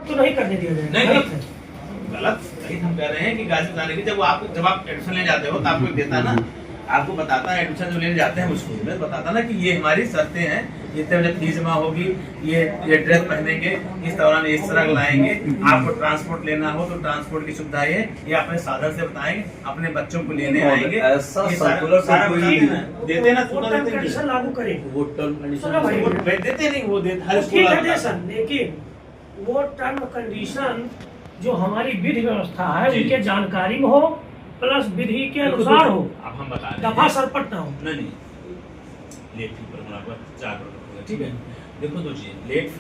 तो नहीं करने दिया जाएगा। नहीं, गलत है। गलत सही हम कह रहे हैं कि गाजी बताने की जब आप एडमिशन लेने जाते हो तो आपको एक देता है ना, आपको बताता है एडमिशन जो लेने जाते हैं हम स्कूल में बताता ना कि ये हमारी शर्तें हैं, इतने बजे फीस जमा होगी, ये ड्रेस पहनेंगे, इस दौरान इस तरह लाएंगे, आपको ट्रांसपोर्ट लेना हो तो ट्रांसपोर्ट की सुविधा ये अपने साधन से बताएंगे, अपने बच्चों को लेने आएंगे, ऐसा ये सर्कुलर सारा कोई देते ना, वो टर्म कंडीशन लागू करें। वो टर्म सुनो भाई, कंडीशन देते नहीं, वो देते हर ठीक है स्कूल दे सर, लेकिन वो टर्म कंडीशन जो हमारी विधि व्यवस्था है जी। उनके जानकारी में हो, प्लस विधि के अनुसार हो, अब हम बता रहे दफा हैं सरपट ना हो। नहीं लेट फी पर मुनाफा 4 करोड़ रुपए, ठीक है। देखो दो चीजें, लेट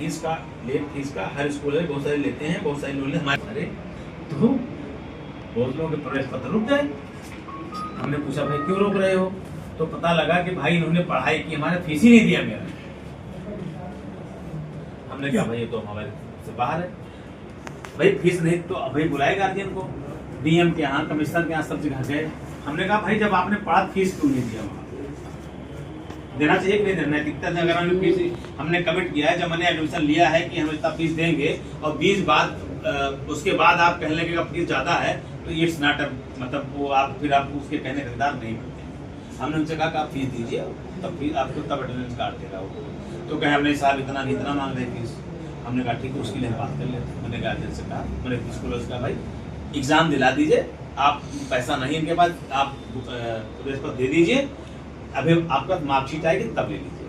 फीस का हर स्कूल है, बहुत सारे लेते हैं, बहुत सारे लोग लेते हैं, हमारे तो बहुत लोगों के प्रवेश पत्र रुक गए। हमने पूछा भाई क्यों रोक रहे हो, तो पता लगा कि भाई इन्होंने पढ़ाई की, हमारे फीस ही नहीं दिया मेरा। हमने कहा भाई ये तो हमारे से बाहर है, भाई फीस नहीं तो भाई बुलाए गार्जियन को, डीएम के यहाँ, कमिश्नर के यहाँ, सब जगह गए। हमने कहा भाई जब आपने पढ़ा फीस क्यों नहीं दिया, वहाँ देना चाहिए कि नहीं देना। नैतिकता से अगर हमने फीस हमने कमिट किया है, जब मैंने एडमिशन लिया है कि हम इतना फीस देंगे और 20 बाद उसके बाद आप कहने लगे फीस ज्यादा है तो इट्स नॉट मतलब वो आप फिर आप उसके कहने का हकदार नहीं बनते। हमने उनसे कहा कि आप फीस दीजिए, तब फिर आपको तब अटेंडेंस कार्ड देगा वो, तो कहे हमने साहब इतना नहीं इतना मांग रहे फीस। हमने कहा ठीक है उसके लिए बात कर लेते। मैंने गार्जियन से कहा, मैंने स्कूल से कहा भाई एग्जाम दिला दीजिए, आप पैसा नहीं इनके पास, आप प्रवेश पत्र दे दीजिए, अभी आपका मार्कशीट आएगी तब ले लीजिए,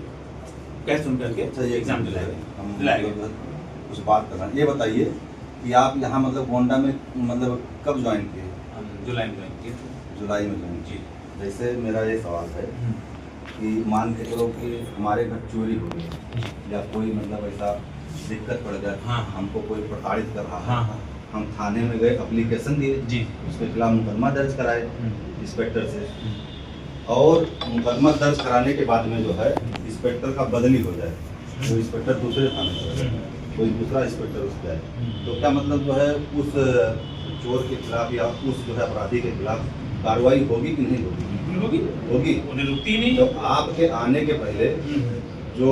कैसे सुन करके एग्जाम दिलाएंगे। कुछ बात करना, ये बताइए कि आप यहाँ मतलब गोंडा में मतलब कब ज्वाइन किए? जुलाई में ज्वाइन किए। जुलाई में ज्वाइन जी। जैसे मेरा ये सवाल है कि मान के चलो कि हमारे घर चोरी हो गई या कोई मतलब ऐसा दिक्कत पड़ गया, हाँ। हमको कोई प्रताड़ित कर रहा है, हाँ हाँ हम थाने में गए, एप्लीकेशन दिए जी, उसके खिलाफ मुकदमा दर्ज कराए इंस्पेक्टर से, और मुकदमा दर्ज कराने के बाद में जो है इंस्पेक्टर का बदली हो जाए, तो इंस्पेक्टर दूसरे थाने पर जाए, कोई दूसरा इंस्पेक्टर उस जाए, तो क्या मतलब जो है उस चोर के खिलाफ या उस जो है अपराधी के खिलाफ कार्रवाई होगी कि नहीं होगी? होगी। उन्हें रुकती नहीं। तो आपके आने के पहले जो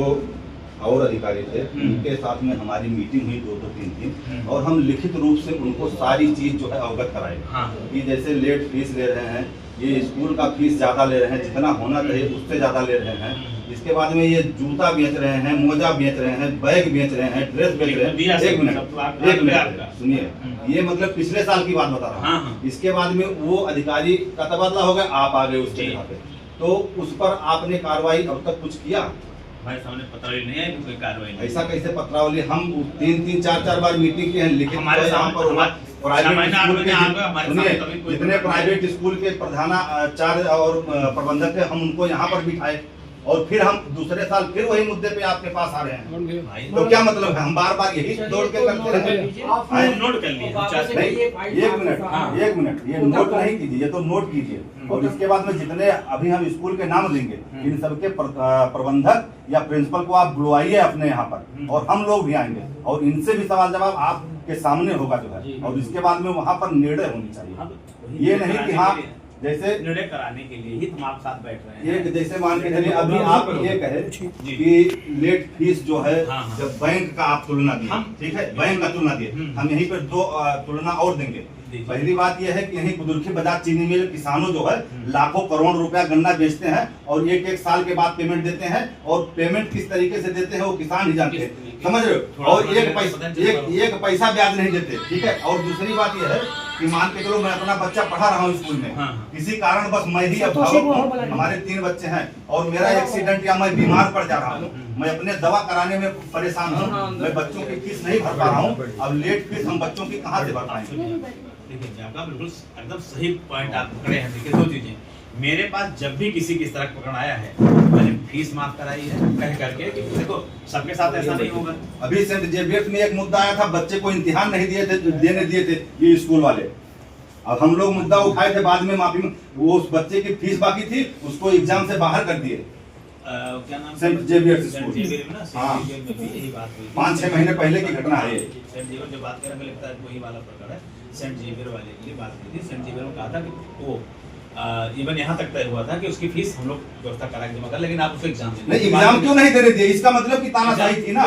और अधिकारी थे उनके साथ में हमारी मीटिंग हुई 2-3 दिन, और हम लिखित रूप से उनको सारी चीज जो है अवगत कराए हाँ। कि जैसे लेट फीस ले रहे हैं, ये स्कूल का फीस ज्यादा ले रहे हैं, जितना होना चाहिए उससे ज्यादा ले रहे हैं, इसके बाद में ये जूता बेच रहे हैं, मोजा बेच रहे हैं, बैग बेच रहे हैं, ड्रेस बेच रहे हैं। एक मिनट सुनिए, ये मतलब पिछले साल की बात बता रहा हूँ। इसके बाद में वो अधिकारी का तबादला हो गया, आप आ गए उसके जगह पे, तो उस पर आपने कार्रवाई अब तक कुछ किया? हमारे सामने पत्रावली नहीं है कि कोई कार्रवाई नहीं। ऐसा कैसे पत्रावली? हम 3-3, 4-4 बार मीटिंग की है, लिखित हमारे यहाँ पर प्राइवेट स्कूल सामने के जितने प्राइवेट स्कूल के प्रधानाचार्य और प्रबंधक थे, हम उनको यहाँ पर बिठाए, और फिर हम दूसरे साल फिर वही मुद्दे पे आपके पास आ रहे हैं। तो क्या मतलब है, हम बार बार यही दौड़ के करते रहे? नोट कर लिए एक मिनट, ये नोट नहीं कीजिए, ये तो नोट कीजिए, और इसके बाद में जितने अभी हम स्कूल के नाम लेंगे इन सबके प्रबंधक या प्रिंसिपल को आप बुलवाइए अपने यहाँ पर, और हम लोग भी आएंगे और इनसे भी सवाल जवाब आपके सामने होगा जो है, और इसके बाद में वहाँ पर निर्णय होनी चाहिए। ये नहीं कि हाँ जैसे निर्णय कराने के लिए ही हम आप साथ बैठ रहे हैं। ये जैसे मान के चलिए अभी आप ये कहे कि लेट फीस जो है जब बैंक का आप तुलना दिए, ठीक है, बैंक का तुलना दिए, हम यहीं पर 2 तुलना और देंगे। पहली बात यह है कि यही बुजुर्ग बाजार चीनी मिल किसानों जो है लाखों करोड़ रुपया गन्ना बेचते हैं और एक साल के बाद पेमेंट देते हैं, और पेमेंट किस तरीके से देते हैं वो किसान ही जानते हैं, समझ रहे हो, और एक पैसा ब्याज नहीं देते, ठीक है। और दूसरी बात यह है कि मान के चलो मैं अपना बच्चा पढ़ा रहा हूँ स्कूल में, किसी कारण बस मैं ही अभिभावक हूँ, हमारे 3 बच्चे हैं, और मेरा एक्सीडेंट या मैं बीमार पड़ जा रहा हूँ, मैं अपने दवा कराने में परेशान हूँ, मैं बच्चों की फीस नहीं भर पा रहा हूँ, अब लेट फीस हम बच्चों की कहाँ से भर पाएंगे? देखिए आपका बिल्कुल एकदम सही पॉइंट आप पकड़े हैं। देखिए 2 चीजें, मेरे पास जब भी किसी की तरह पकड़ आया है मैंने फीस माफ कराई है कह करके, कि देखो सबके साथ ऐसा नहीं होगा। अभी सेंट जेवियर्स में एक मुद्दा आया था, बच्चे को इम्तिहान नहीं देने दिए थे ये स्कूल वाले, अब हम लोग मुद्दा उठाए थे, बाद में माफी में वो उस बच्चे की फीस बाकी थी, उसको एग्जाम से बाहर कर दिए। क्या नाम? Saint Xavier's school. हाँ, 5-6 महीने पहले की घटना है। सेंट जेवियर जो बात कर रहे हैं, मुझे लगता है वही वाला प्रकरण है। सेंट जेवियर वाले के लिए बात की थी, सेंट जेवियर में कहा था कि वो इवन यहाँ तक तय हुआ था कि उसकी फीस हम लोग व्यवस्था करा के जमा कर, लेकिन आप उसको एग्जाम नहीं, एग्जाम क्यों नहीं देने दिए? इसका मतलब कि तानाशाही थी ना।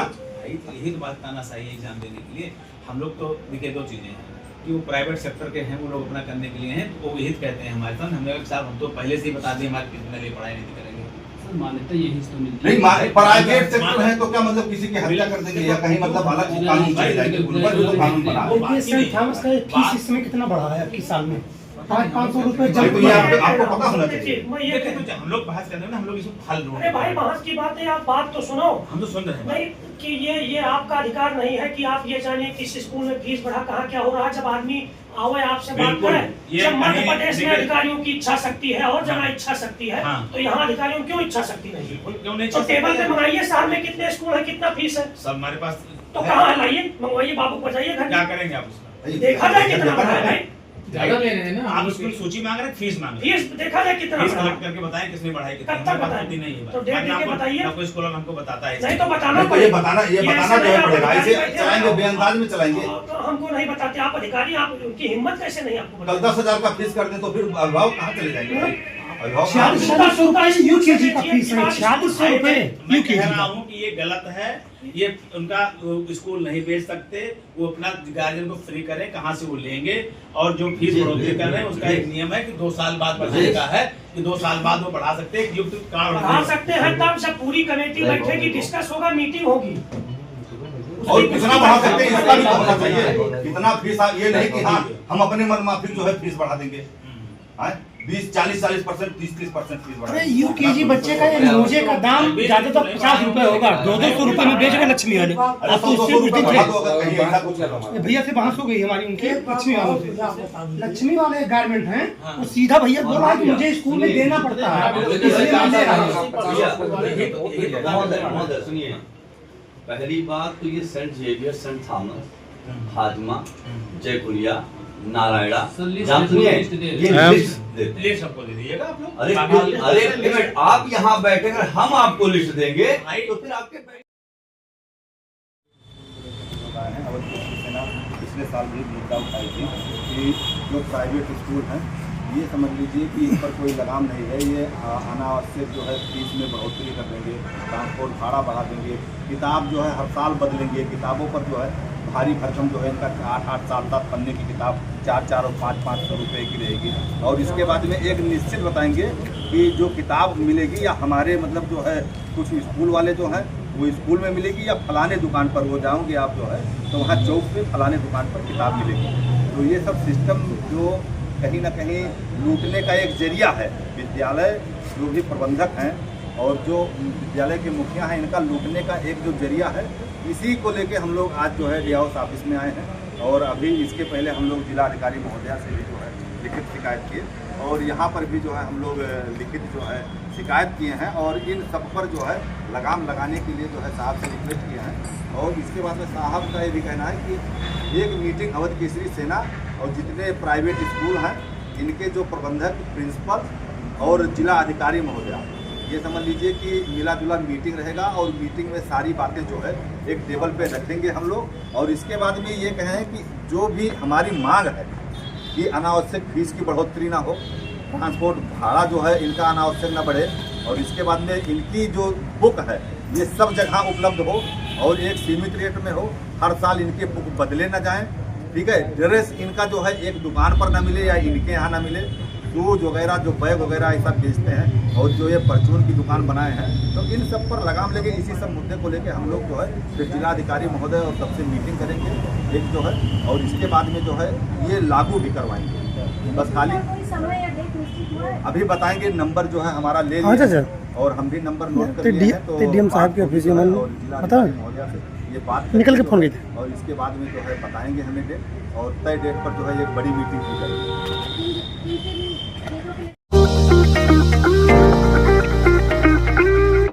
यही तो बात तानाशाही है एग्जाम देने के लिए। हम लोग तो देखिए दो चीज़ें हैं कि वो प्राइवेट सेक्टर के हैं, वो लोग अपना करने के लिए हैं, तो वो हित कहते हैं हमारे साथ। हमने कहा साहब हम तो पहले से ही बता दें हमारे कितने लिए पढ़ाई नहीं करेंगे। मान्यता यही तो मिलती नहीं, प्राइवेट सेक्टर है तो क्या मतलब किसी की हत्या कर देंगे या कहीं मतलब अलग कानून चल जाएंगे, उन पर भी तो कानून बना है। देखिए सेंट थॉमस का फीस इस समय कितना बढ़ा है आपकी साल में? 500 रुपए भाई, तो ये आपको पता होना चाहिए। मैं ये देखिए तो हम लोग बहस कर रहे हैं ना, हम लोग इसको हल ढूंढ अरे भाई बहस की बात है, आप बात तो सुनो। हम तो सुन रहे हैं। नहीं कि ये आपका अधिकार नहीं है कि आप ये जानिए किस स्कूल में फीस बढ़ा, कहाँ क्या हो रहा है। जब आदमी आवे आपसे बात बिल्कुल, करे, ये जब मध्य कहीं- प्रदेश में देखिए- अधिकारियों की इच्छा शक्ति है और जहाँ हाँ। इच्छा शक्ति है, हाँ। तो यहाँ अधिकारियों की क्यों इच्छा शक्ति नहीं? बिल्कुल, क्यों नहीं तो चल टेबल सकते? पे मंगाइए साल में कितने स्कूल है, कितना फीस है, सब हमारे पास तो कहाँ है, लाइए मंगवाइए, बाबू को बताइए घर क्या में। करेंगे आप उसका? देखा जाए कितना बढ़ा है भाई, ज्यादा ले रहे हैं ना आप उसकी सूची मांग रहे हैं, फीस मांग रहे हैं। फीस देखा जाए कितना फीस बढ़ा कलेक्ट है। करके बताएं किसने बढ़ाई कितनी। कब तक हमारे पास बताएं? होती नहीं है बात। तो डेट बाद में लिख के आपको- बताइए। आपको स्कूल हमको बताता है। नहीं तो बताना नहीं, तो ये बताना जो है पड़ेगा, इसे बैठे चलाएंगे रहो। बेअंदाज में चलाएंगे। तो हमको नहीं बताते आप अधिकारी, आप उनकी हिम्मत कैसे नहीं आपको कल बताते? 10,000 का फीस कर दें तो फिर अभिभावक कहाँ चले जाएंगे भाई? अभिभावक 4600 रुपए यूकेजी का फीस है, 4600 रुपए मैं यूकेजी कह रहा का। हूँ कि ये गलत है, ये उनका स्कूल नहीं बेच सकते, वो अपना गार्जियन को फ्री करें, कहाँ से वो लेंगे। और जो फीस बढ़ोतरी कर रहे हैं उसका एक नियम है कि 2 साल बाद बढ़ाने का है, कि 2 साल बाद वो बढ़ा सकते हैं, युक्त कार्ड बढ़ा सकते हैं, तब जब पूरी कमेटी बैठेगी, डिस्कस होगा, मीटिंग होगी। और कितना बढ़ा सकते हैं इसका भी तो होना चाहिए। कितना फीस, ये नहीं कि हाँ हम अपने मन माफिक जो है फीस बढ़ा देंगे। 20, 40, 40%, 30, 30% फीस बढ़ा अरे देंगे। यूकेजी बच्चे का ये मोजे का दाम ज्यादा तो 50 रुपए होगा, 200 रुपए में बेच रहे लक्ष्मी वाले। अरे आप तो 100 उससे रुपए कुछ बढ़ा दिन दो अगर कहीं ऐसा कुछ ये भैया से बहस हो गई हमारी उनके लक्ष्मी वालों से। लक्ष्मी वाले गारमेंट हैं, वो सीधा भैया बोल रहा है कि मुझे स्कूल में देना पड़ता है, इसलिए मैं ले रहा हूं। महोदय सुनिए, पहली बात तो ये सेंट जेवियर, सेंट थॉमस, हाजमा, जयकुलिया, नारायणा, जान सुनिए, ये लिस्ट देते हैं। लिस्ट सबको दे दीजिएगा आप लोग। अरे एक मिनट, आप यहाँ बैठेंगे, हम आपको लिस्ट देंगे तो फिर आपके पिछले साल भी मुद्दा उठाई थी कि जो प्राइवेट स्कूल हैं ये समझ लीजिए कि इस पर कोई लगाम नहीं है। ये अनावश्यक जो है फीस में बढ़ोतरी कर देंगे, ट्रांसपोर्ट भाड़ा बढ़ा देंगे, किताब जो है हर साल बदलेंगे, किताबों पर जो है भारी भरकम जो है इनका 8-8 7-7 पन्ने की किताब 4-4 और 5-500 रुपये की रहेगी। और इसके बाद में एक निश्चित बताएंगे कि जो किताब मिलेगी या हमारे मतलब जो है कुछ स्कूल वाले जो हैं वो स्कूल में मिलेगी या फलाने दुकान पर वो जाओगे आप जो है तो वहाँ चौक पे फलाने दुकान पर किताब मिलेगी। तो ये सब सिस्टम जो कहीं ना कहीं लूटने का एक जरिया है। विद्यालय जो भी प्रबंधक हैं और जो विद्यालय के मुखिया हैं, इनका लूटने का एक जो जरिया है, इसी को लेके हम लोग आज जो है डी हाउस ऑफिस में आए हैं। और अभी इसके पहले हम लोग जिला अधिकारी महोदया से भी जो है लिखित शिकायत किए और यहाँ पर भी जो है हम लोग लिखित जो है शिकायत किए हैं और इन सब पर जो है लगाम लगाने के लिए जो है साहब से रिक्वेस्ट किए हैं। और इसके बाद में साहब का ये भी कहना है कि एक मीटिंग अवध केसरी सेना और जितने प्राइवेट स्कूल हैं इनके जो प्रबंधक, प्रिंसिपल और जिला अधिकारी महोदया, ये समझ लीजिए कि मिला जुला मीटिंग रहेगा और मीटिंग में सारी बातें जो है एक टेबल पे रखेंगे हम लोग। और इसके बाद में ये कहें कि जो भी हमारी मांग है कि अनावश्यक फीस की बढ़ोतरी ना हो, ट्रांसपोर्ट भाड़ा जो है इनका अनावश्यक ना बढ़े और इसके बाद में इनकी जो बुक है ये सब जगह उपलब्ध हो और एक सीमित रेट में हो, हर साल इनके बुक बदले ना जाएं, ठीक है। ड्रेस इनका जो है एक दुकान पर ना मिले या इनके यहाँ ना मिले, शूज वगैरह जो बैग वगैरह ये सब बेचते हैं और जो ये परचून की दुकान बनाए हैं, तो इन सब पर लगाम लेके इसी सब मुद्दे को लेके हम लोग जो है फिर जिलाधिकारी महोदय और सबसे मीटिंग करेंगे एक जो है और इसके बाद में जो है ये लागू भी करवाएंगे। बस खाली अभी बताएंगे, नंबर जो है हमारा ले लीजिए और हम भी नंबर नोट कर लिए हैं। तो डीएम साहब के ऑफिस में जिलाधिकारी महोदया से ये बात निकल के फोन की थी और इसके बाद में जो है बताएंगे हमें डेट और तय डेट पर जो है एक बड़ी मीटिंग की जाएगी।